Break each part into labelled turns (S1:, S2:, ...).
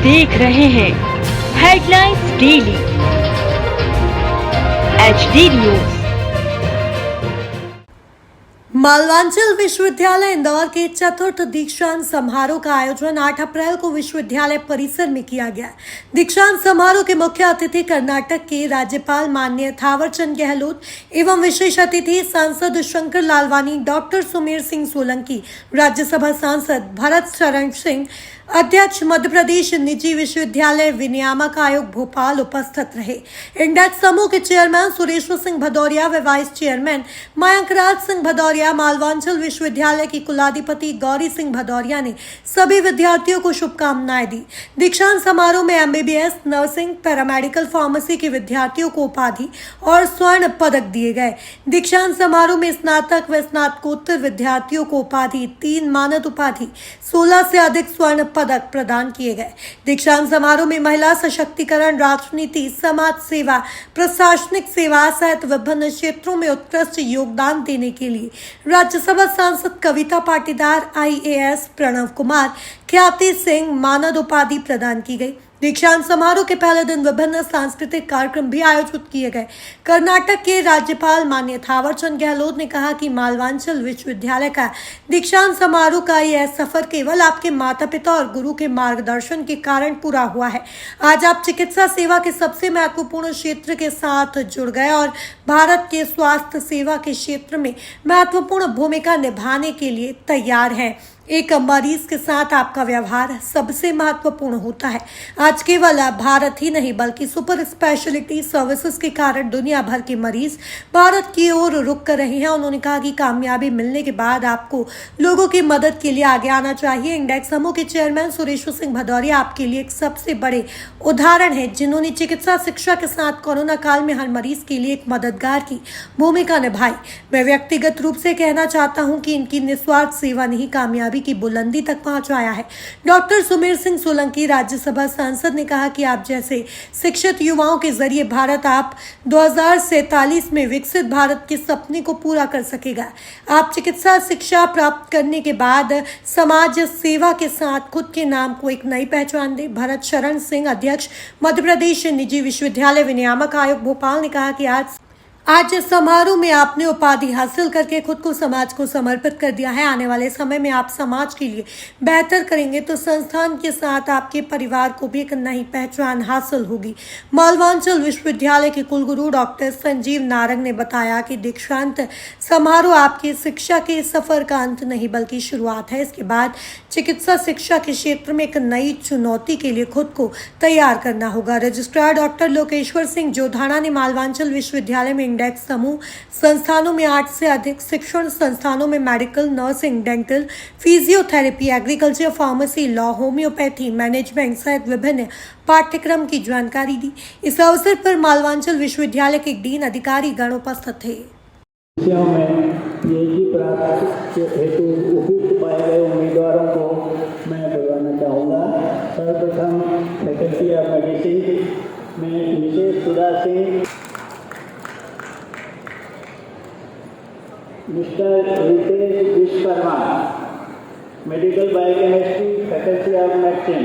S1: देख रहे हैं headlines daily HD news.
S2: Malwanchal विश्वविद्यालय इंदौर के चतुर्थ दीक्षांत समारोह का आयोजन 8 अप्रैल को विश्वविद्यालय परिसर में किया गया। दीक्षांत समारोह के मुख्य अतिथि कर्नाटक के राज्यपाल माननीय थावरचंद गहलोत एवं विशेष अतिथि सांसद शंकर लालवानी, डॉक्टर सुमेर सिंह सोलंकी, राज्यसभा सांसद भरत शरण सिंह, अध्यक्ष मध्य प्रदेश निजी विश्वविद्यालय विनियामक आयोग भोपाल उपस्थित रहे। इंडेक्स समूह के चेयरमैन सुरेश्वर सिंह भदौरिया व वाइस चेयरमैन मयंक राज सिंह भदौरिया, मालवांचल विश्वविद्यालय की कुलाधिपति गौरी सिंह भदौरिया ने सभी विद्यार्थियों को शुभकामनाएं दी। दीक्षांत समारोह में MBBS, नर्सिंग, पैरामेडिकल, फार्मेसी के विद्यार्थियों को उपाधि और स्वर्ण पदक दिए गए। दीक्षांत समारोह में स्नातक व स्नातकोत्तर विद्यार्थियों को उपाधि, 3 मानद उपाधि, 16 से अधिक स्वर्ण पदक प्रदान किए गए। दीक्षांत समारोह में महिला सशक्तिकरण, राजनीति, समाज सेवा, प्रशासनिक सेवा सहित विभिन्न क्षेत्रों में उत्कृष्ट योगदान देने के लिए राज्यसभा सांसद कविता पाटीदार, IAS प्रणव कुमार, ख्याति सिंह मानद उपाधि प्रदान की गई। दीक्षांत समारोह के पहले दिन विभिन्न सांस्कृतिक कार्यक्रम भी आयोजित किए गए। कर्नाटक के राज्यपाल माननीय थावरचंद गहलोत ने कहा कि मालवांचल विश्वविद्यालय का दीक्षांत समारोह का यह सफर केवल आपके माता पिता और गुरु के मार्गदर्शन के कारण पूरा हुआ है। आज आप चिकित्सा सेवा के सबसे महत्वपूर्ण क्षेत्र के साथ जुड़ गए और भारत के स्वास्थ्य सेवा के क्षेत्र में महत्वपूर्ण भूमिका निभाने के लिए तैयार हैं। एक मरीज के साथ आपका व्यवहार सबसे महत्वपूर्ण होता है। आज केवल भारत ही नहीं बल्कि सुपर स्पेशलिटी सर्विसेज के कारण दुनिया भर के मरीज भारत की ओर रुक कर रहे हैं। उन्होंने कहा कि कामयाबी मिलने के बाद आपको लोगों की मदद के लिए आगे आना चाहिए। इंडेक्स समूह के चेयरमैन सुरेश्वर सिंह भदौरिया आपके लिए एक सबसे बड़े उदाहरण है, जिन्होंने चिकित्सा शिक्षा के साथ कोरोना काल में हर मरीज के लिए एक मददगार की भूमिका निभाई। मैं व्यक्तिगत रूप से कहना चाहता हूँ कि इनकी निस्वार्थ सेवा ने ही कामयाबी की बुलंदी तक पहुंचाया है। डॉक्टर सुमेर सिंह सोलंकी, राज्यसभा सांसद, ने कहा कि आप जैसे शिक्षित युवाओं के जरिए भारत आप 2047 में विकसित भारत के सपने को पूरा कर सकेगा। आप चिकित्सा शिक्षा प्राप्त करने के बाद समाज सेवा के साथ खुद के नाम को एक नई पहचान दे। भरत शरण सिंह, अध्यक्ष मध्य प्रदेश निजी विश्वविद्यालय विनियामक आयोग भोपाल, ने कहा कि आज समारोह में आपने उपाधि हासिल करके खुद को समाज को समर्पित कर दिया है। आने वाले समय में आप समाज के लिए बेहतर करेंगे तो संस्थान के साथ आपके परिवार को भी एक नई पहचान हासिल होगी। मालवांचल विश्वविद्यालय के कुलगुरु डॉक्टर संजीव नारंग ने बताया कि दीक्षांत समारोह आपकी शिक्षा के सफर का अंत नहीं बल्कि शुरुआत है। इसके बाद चिकित्सा शिक्षा के क्षेत्र में एक नई चुनौती के लिए खुद को तैयार करना होगा। रजिस्ट्रार डॉक्टर लोकेश्वर सिंह जोधाना ने मालवांचल विश्वविद्यालय में इंडेक्स समूह संस्थानों में 8 से अधिक शिक्षण संस्थानों में medical, nursing, dental, physiotherapy, agriculture, pharmacy, law, homeopathy, management सहित विभिन्न पाठ्यक्रम की जानकारी दी। इस अवसर पर मालवांचल विश्वविद्यालय के डीन अधिकारी गण उपस्थित थे।
S3: हेतु उपयुक्त पाए गए उम्मीदवारों को मैं बुलाना चाहूँगा। सर्वप्रथम फैकल्टी ऑफ मेडिसिन में Mrs Sudha Singh, mister Ritesh Vishwakarma, medical biochemistry, faculty of medicine,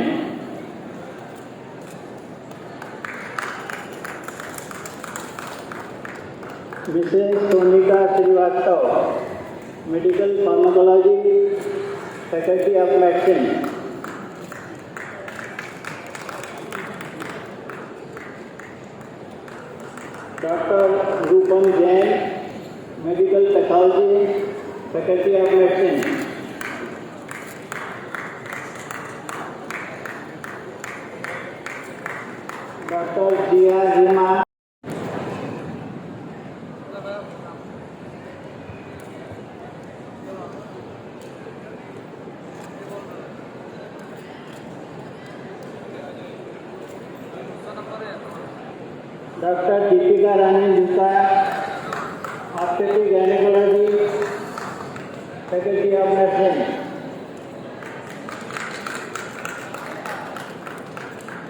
S3: Mrs Sonika Srivastava, medical pharmacology, faculty of medicine, doctor Rupam Jain, medical pathology, faculty of medicine, doctor Jiya Reema, doctor Deepika Rani Gupta, obstetric gynaecology, faculty of nursing,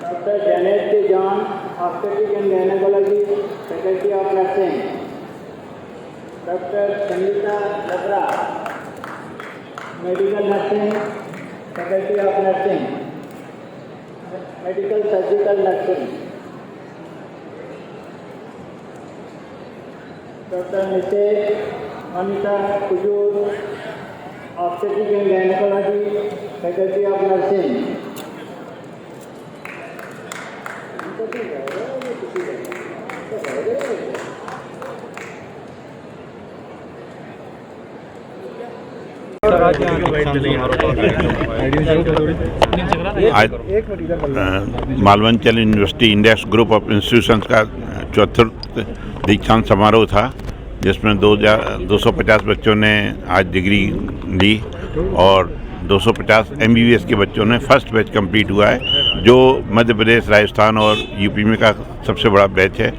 S3: doctor Janet D John, obstetric and gynaecology, faculty of nursing, doctor Sangeeta Labra, medical nursing, faculty of nursing, medical surgical nursing, doctor Nitesh Anita Kujur, obstetric and gynaecology, faculty of nursing.
S4: आज Malwanchal university Index group of institutions का 74वां दीक्षांत समारोह था, जिसमें 250 बच्चों ने आज डिग्री ली और 250 MBBS के बच्चों ने फर्स्ट बैच कंप्लीट हुआ है, जो मध्य प्रदेश, राजस्थान और यूपी में का सबसे बड़ा बैच है,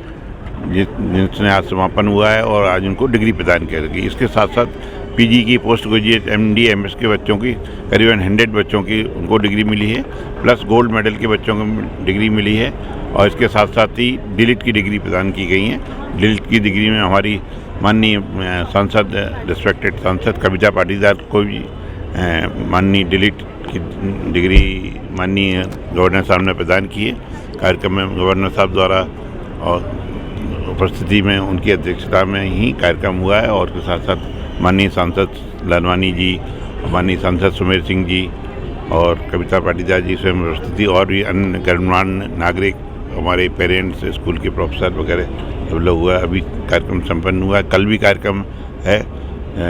S4: जिसने आज समापन हुआ है और आज उनको डिग्री प्रदान की गई। इसके साथ साथ पीजी की, पोस्ट ग्रेजुएट, MD, MS के बच्चों की करीबन 100 बच्चों की उनको डिग्री मिली है, प्लस गोल्ड मेडल के बच्चों को डिग्री मिली है और इसके साथ साथ ही डिलीट की डिग्री प्रदान की गई है। डिलीट की डिग्री में हमारी माननीय सांसद, रिस्पेक्टेड सांसद कविता पाटीदार को भी माननीय डिलीट की डिग्री माननीय गवर्नर साहब ने प्रदान की है। कार्यक्रम में गवर्नर साहब द्वारा और उपस्थिति में उनकी अध्यक्षता में ही कार्यक्रम हुआ है और उसके साथ साथ माननीय सांसद लालवानी जी, माननीय सांसद सुमेर सिंह जी और कविता पाटीदार जी स्वयं उपस्थिति और भी अन्य गणमान्य नागरिक, हमारे पेरेंट्स, स्कूल के प्रोफेसर वगैरह सब लोग हुआ। अभी कार्यक्रम संपन्न हुआ। कल भी कार्यक्रम है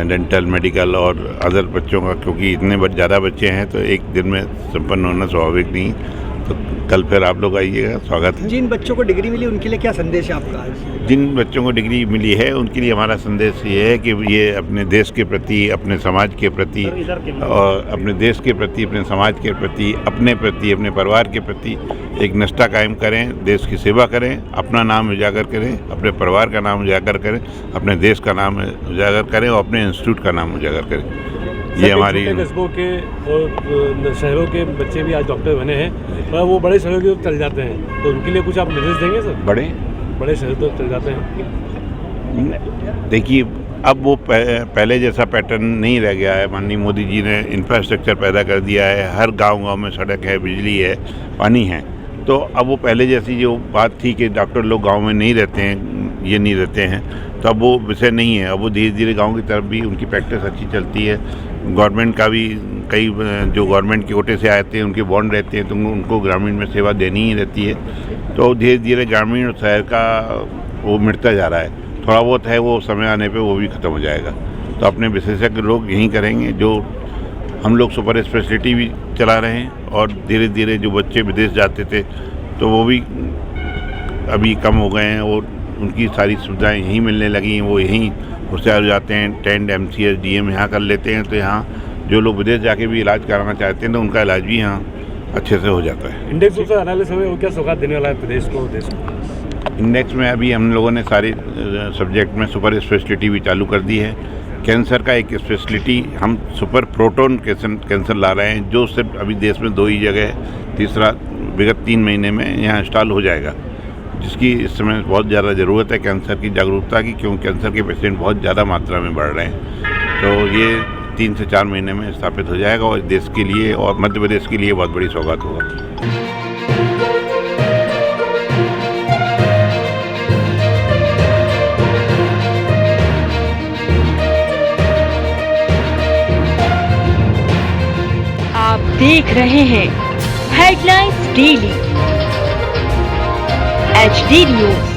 S4: डेंटल, मेडिकल और अदर बच्चों का, क्योंकि इतने ज़्यादा बच्चे हैं तो एक दिन में संपन्न होना स्वाभाविक नहीं, तो कल फिर आप लोग आइएगा, स्वागत है। जिन बच्चों को डिग्री मिली उनके लिए क्या संदेश है आपका? जिन बच्चों को डिग्री मिली है उनके लिए हमारा संदेश ये है कि ये अपने देश के प्रति, अपने समाज के प्रति और अपने देश के प्रति, अपने समाज के प्रति, अपने परिवार के प्रति एक निष्ठा कायम करें, देश की सेवा करें, अपना नाम उजागर करें, अपने परिवार का नाम उजागर करें, अपने देश का नाम उजागर करें और अपने इंस्टीट्यूट का नाम उजागर करें। ये हमारी
S5: कस्बों के और शहरों के बच्चे भी आज डॉक्टर बने हैं, पर वो बड़े शहरों की ओर चल जाते हैं, तो उनके लिए कुछ आप निर्देश देंगे सर? बड़े शहर तो चल जाते हैं।
S4: देखिए, अब वो पहले जैसा पैटर्न नहीं रह गया है। माननीय मोदी जी ने इंफ्रास्ट्रक्चर पैदा कर दिया है, हर गांव में सड़क है, बिजली है, पानी है, तो अब वो पहले जैसी जो बात थी कि डॉक्टर लोग गांव में नहीं रहते हैं, ये नहीं रहते हैं, तो अब वो विषय नहीं है। अब वो धीरे धीरे गांव की तरफ भी उनकी प्रैक्टिस अच्छी चलती है। गवर्नमेंट का भी कई जो गवर्नमेंट के कोटे से आते हैं उनके बॉन्ड रहते हैं, तो उनको ग्रामीण में सेवा देनी ही रहती है। तो धीरे धीरे ग्रामीण और शहर का वो मिटता जा रहा है, थोड़ा बहुत है, वो समय आने पे वो भी ख़त्म हो जाएगा। तो अपने विशेषज्ञ लोग यही करेंगे। जो हम लोग सुपर स्पेशलिटी भी चला रहे हैं और धीरे धीरे जो बच्चे विदेश जाते थे तो वो भी अभी कम हो गए हैं और उनकी सारी सुविधाएं यहीं मिलने लगी हैं। वो यहीं होशियार हो जाते हैं, टेंट, MCS, DM यहाँ कर लेते हैं, तो यहाँ जो लोग विदेश जाके भी इलाज कराना चाहते हैं तो उनका इलाज भी यहाँ अच्छे से हो जाता है।
S5: इंडेक्स एनालिसिस में वो क्या सौगात देने वाला है प्रदेश को? देश को
S4: इंडेक्स में अभी हम लोगों ने सारे सब्जेक्ट में सुपर स्पेशलिटी भी चालू कर दी है। कैंसर का एक स्पेशलिटी हम सुपर प्रोटोन कैंसर ला रहे हैं, जो सिर्फ अभी देश में 2 ही जगह है, तीसरा विगत 3 महीने में यहाँ इंस्टॉल हो जाएगा, जिसकी इस समय बहुत ज़्यादा ज़रूरत है कैंसर की जागरूकता की, क्योंकि कैंसर के पेशेंट बहुत ज़्यादा मात्रा में बढ़ रहे हैं। तो ये 3 से 4 महीने में स्थापित हो जाएगा और देश के लिए और मध्य प्रदेश के लिए बहुत बड़ी सौगात होगा।
S1: आप देख रहे हैं हेडलाइंस डेली HD न्यूज।